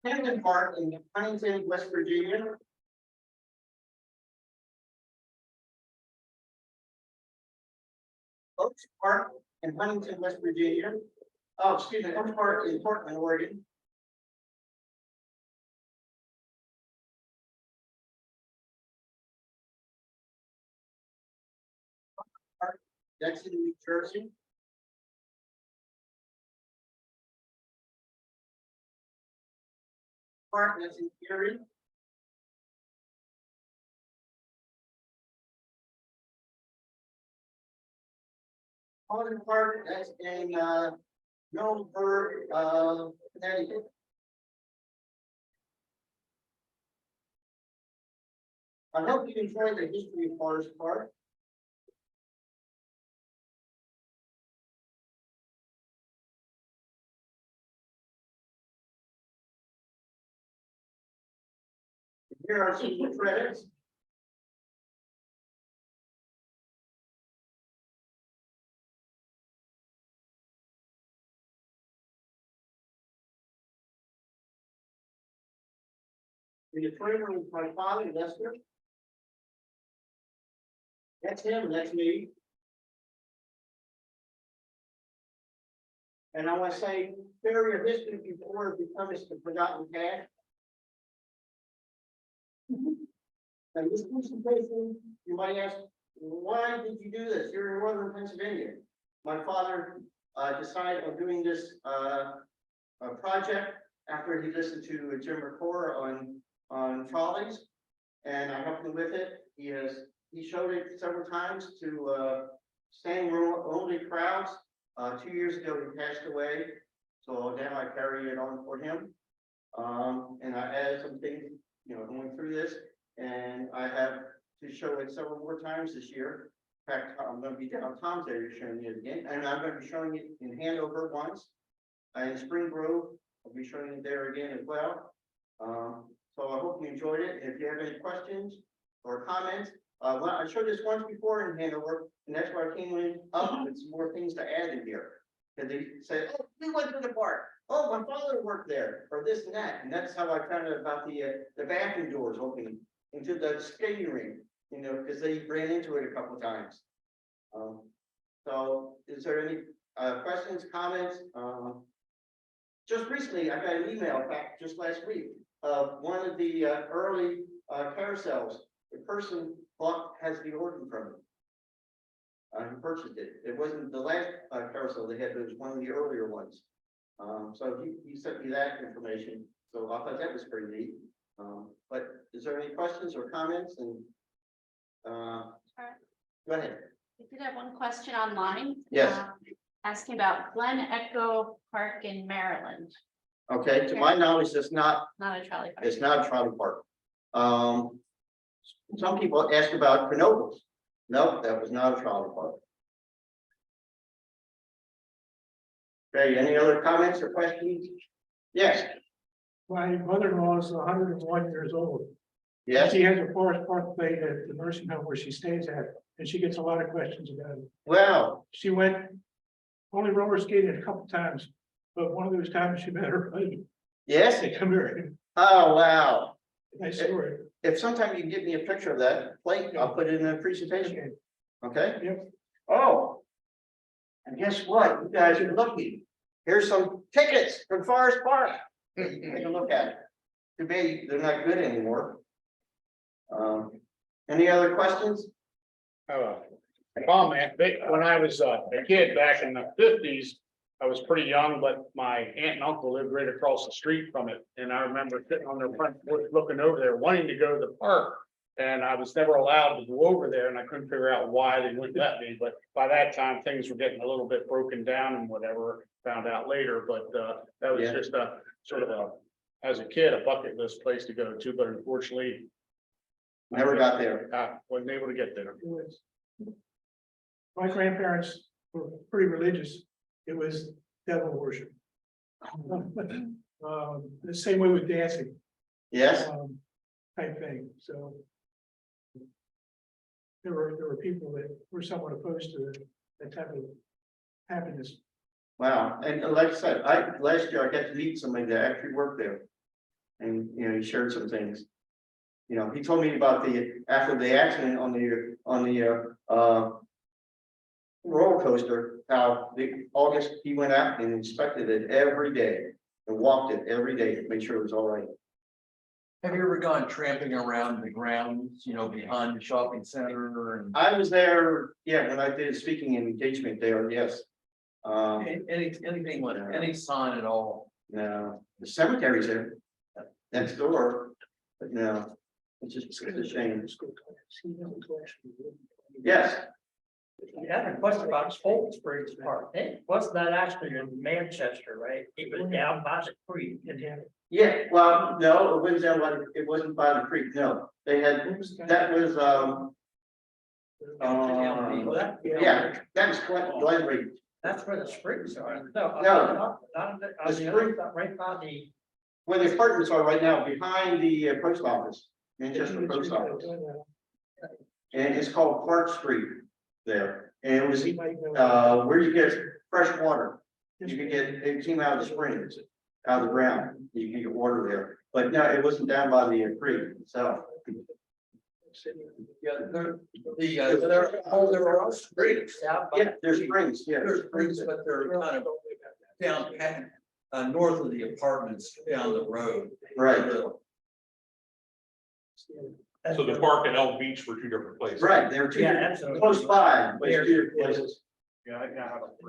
Hampton Park in Huntington, West Virginia. Oaks Park in Huntington, West Virginia. Oh, excuse me, Oaks Park in Portland, Oregon. That's in New Jersey. Park, that's in Erie. Holland Park, that's in Middleburg, Connecticut. I hope you enjoyed the history of Forest Park. Here are some credits. The trainer is my father, Lester. That's him, and that's me. And I want to say, share your history before it becomes the forgotten past. And this presentation, you might ask, why did you do this? You're in northern Pennsylvania. My father decided on doing this project after he listened to Jim McClure on trolleys, and I helped him with it. He showed it several times to standing room only crowds. 2 years ago, he passed away, so now I carry it on for him. And I added some things, going through this, and I have to show it several more times this year. In fact, I'm going to be down Tom's area showing it again, and I'm going to be showing it in Hanover once. In Spring Grove, I'll be showing it there again as well. So I hope you enjoyed it. If you have any questions or comments, well, I showed this once before in Hanover, and that's why I came up with some more things to add in here. And they said, oh, we went to the park. Oh, my father worked there, or this and that. And that's how I found out about the bathroom doors opening into the skating rink, because they ran into it a couple of times. So is there any questions, comments? Just recently, I got an email back just last week of one of the early carousels. The person has the organ from it. He purchased it. It wasn't the last carousel they had, but it was one of the earlier ones. So he sent me that information. So I thought that was pretty neat. But is there any questions or comments? And go ahead. We did have one question online. Yes. Asking about Glen Echo Park in Maryland. Okay, to my knowledge, it's not Not a trolley park. It's not a trolley park. Some people ask about Knoebels. Nope, that was not a trolley park. Okay, any other comments or questions? Yes, My mother-in-law is 101 years old. yes, She has a Forest Park plate at the nursing home where she stays at, and she gets a lot of questions about it. well, She went, only roller skated a couple times, but one of those times she met her husband. yes, They come here, oh, wow. nice story. If sometime you can give me a picture of that plate, I'll put it in a presentation, Okay. okay? Yep. Oh. And guess what? You guys are lucky. Here's some tickets from Forest Park. Take a look at it. Too bad they're not good anymore. Any other questions? Comment, when I was a kid back in the 50s, I was pretty young, but my aunt and uncle lived right across the street from it. And I remember sitting on their front porch looking over there, wanting to go to the park. And I was never allowed to go over there, and I couldn't figure out why they wouldn't let me. But by that time, things were getting a little bit broken down and whatever, found out later. But that was Yeah. just a sort of as a kid, a bucket list place to go to, but unfortunately, Never got there. wasn't able to get there. It was- My grandparents were pretty religious. It was devil worship. The same way with dancing. Yes, Type thing, so. There were people that were somewhat opposed to that type of happiness. wow. And like I said, last year I got to meet somebody that actually worked there. And, he shared some things. He told me about after the accident on the roller coaster, how August, he went out and inspected it every day and walked it every day to make sure it was all right. Have you ever gone tramping around the grounds, behind the shopping center and I was there, yeah, when I did a speaking engagement there, yes. anything with any sign at all? No, the cemetery's there, next door, but no, it's just a shame. Yes, I have a question about Fulton Springs Park. It wasn't that actually in Manchester, right? It was down by the creek. yeah, well, no, it wasn't down by, it wasn't by the creek, no, they had, that was, yeah, that was Glen Reed. That's where the springs are. No. Not The spring- right by the. Where the apartments are right now, behind the post office, Manchester Post Office, and it's called Park Street there, and it was, where you get fresh water. You could get, it came out of the springs. out of the ground. You can get water there, but no, it wasn't down by the creek itself. Yeah, there are all springs out by. Yeah, there's springs, yeah. There's springs, but they're kind of down, north of the apartments down the road. Right, So the park and Elm Beach were two different places. right, they were two Yeah, absolutely. close by, but There- two different places.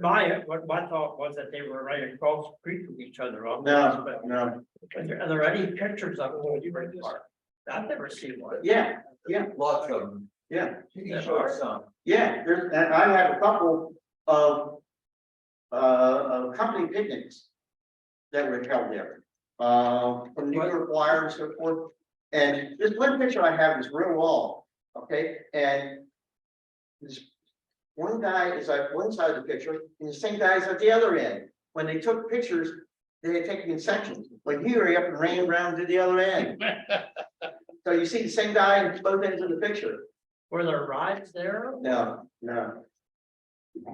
My thought was that they were right across the creek from each other. On No, but no, are there any pictures of Old Spring Park? I've never seen one. yeah, Lots of them. yeah. You can show us some. Yeah, there's, and I have a couple of company picnics that were held there, from New York Wire and so forth. And this one picture I have is real wall, okay, and this one guy is at one side of the picture, and the same guy is at the other end. When they took pictures, they had taken in sections, but here he up and ran around to the other end. So you see the same guy in both ends of the picture. Were there rides there? No, no.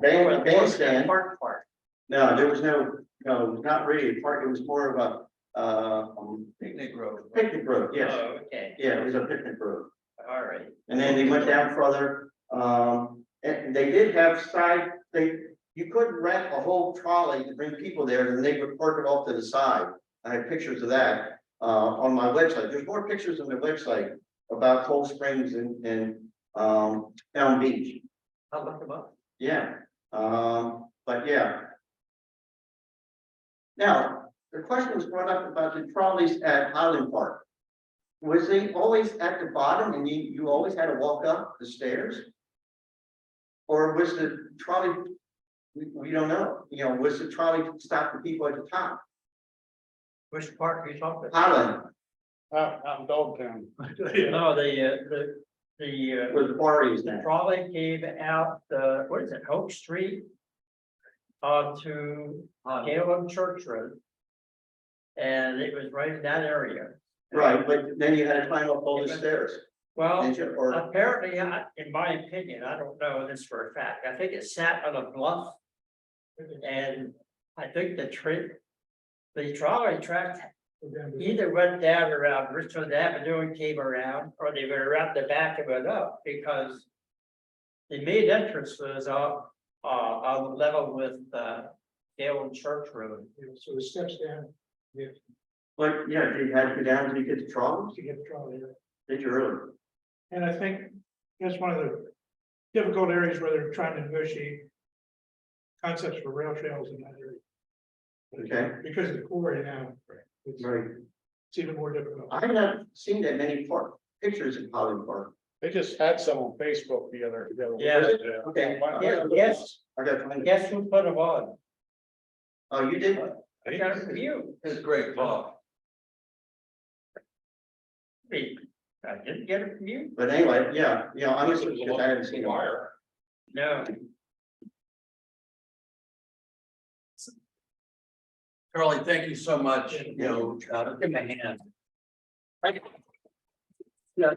Bandstand, Park. no, there was no, not really a park, it was more of Picnic road. a picnic road, yes, Oh, okay, yeah, it was a picnic road. all right. And then they went down further, and they did have you couldn't rent a whole trolley to bring people there, and they would park it off to the side. I have pictures of that, on my website, there's more pictures on the website about Cold Springs and Elm Beach. I'll look them up. Yeah, but yeah. Now, the question was brought up about the trolleys at Highland Park. Was they always at the bottom and you always had to walk up the stairs? Or was the trolley, we don't know, was the trolley stop the people at the top? Which park are you talking about? Highland, Out in Dogtown. No, the where the quarry is now. trolley came out, what is it, Hope Street? Onto Galen Church Road. And it was right in that area. Right, but then you had to climb up all the stairs. Well, Did you? Or, apparently, in my opinion, I don't know this for a fact, I think it sat on a bluff. And I think the trolley track either went down around Richmond Avenue and came around, or they went around the back and went up, because the main entrance was on the level with Galen Church Road. So the steps down, yeah, but yeah, you had to go down to get the trolley, to get the trolley there. did you really? And I think that's one of the difficult areas where they're trying to negotiate concepts for rail trails in that area. Okay. Because of the quarry now, it's Right. even more difficult. I haven't seen that many pictures in Highland Park. They just had some on Facebook the other. Yeah. Okay. Yes, I got to find it. guess who put them on? Oh, you did? I got it from you. It's great talk. I didn't get it from you. But anyway, yeah, I'm just because I haven't seen it. Wire. No. Charlie, thank you so much, give him a hand. Yeah,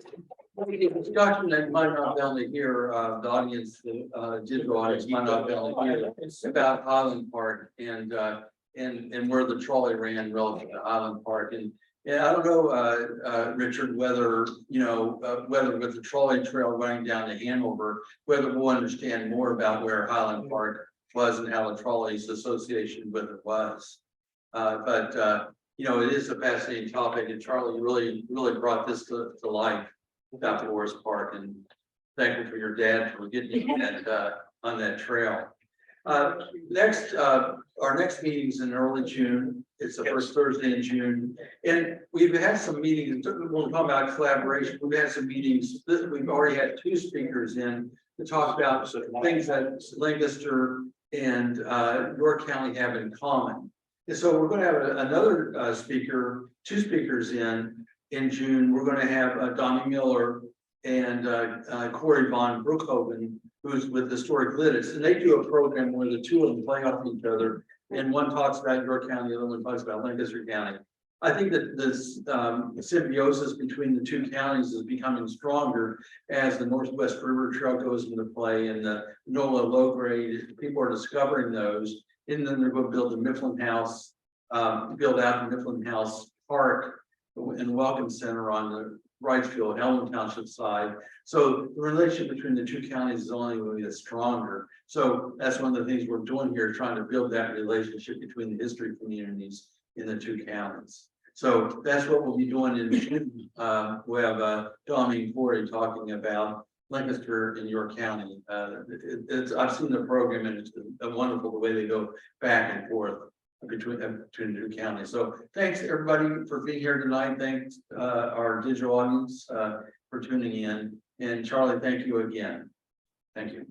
discussion that might not be able to hear, the audience, digital audience might not be able to hear about Highland Park and where the trolley ran relative to Highland Park. And yeah, I don't know, Richard, whether, whether with the trolley trail running down to Hanover, whether we'll understand more about where Highland Park was and how the trolley's association with it was. But it is a fascinating topic, and Charlie really brought this to life about Forest Park, and thankful for your dad for getting you on that trail. Next, our next meeting is in early June. It's the first Thursday in June, and we've had some meetings. We'll talk about collaboration. We've had some meetings. We've already had 2 speakers in to talk about things that Lancaster and York County have in common. And so we're going to have another 2 speakers in June. We're going to have Donnie Miller and Corey Von Brookhoven, who's with Historic Lidditz, and they do a program where the 2 of them play off each other. And one talks about York County, the other one talks about Lancaster County. I think that this symbiosis between the 2 counties is becoming stronger as the Northwest River Trail goes into play and the NOLA low grade. People are discovering those. And then they're going to build the Mifflin House build out the Mifflin House Park and Welcome Center on the Wrightsville, Elm Township side. So the relationship between the two counties is only going to get stronger. So that's one of the things we're doing here, trying to build that relationship between the history communities in the two counties. So that's what we'll be doing in June. We have Dominic Corey talking about Lancaster in York County. I've seen the program and it's wonderful the way they go back and forth between the two counties. So thanks everybody for being here tonight. Thanks our digital audience for tuning in. And Charlie, thank you again. Thank you.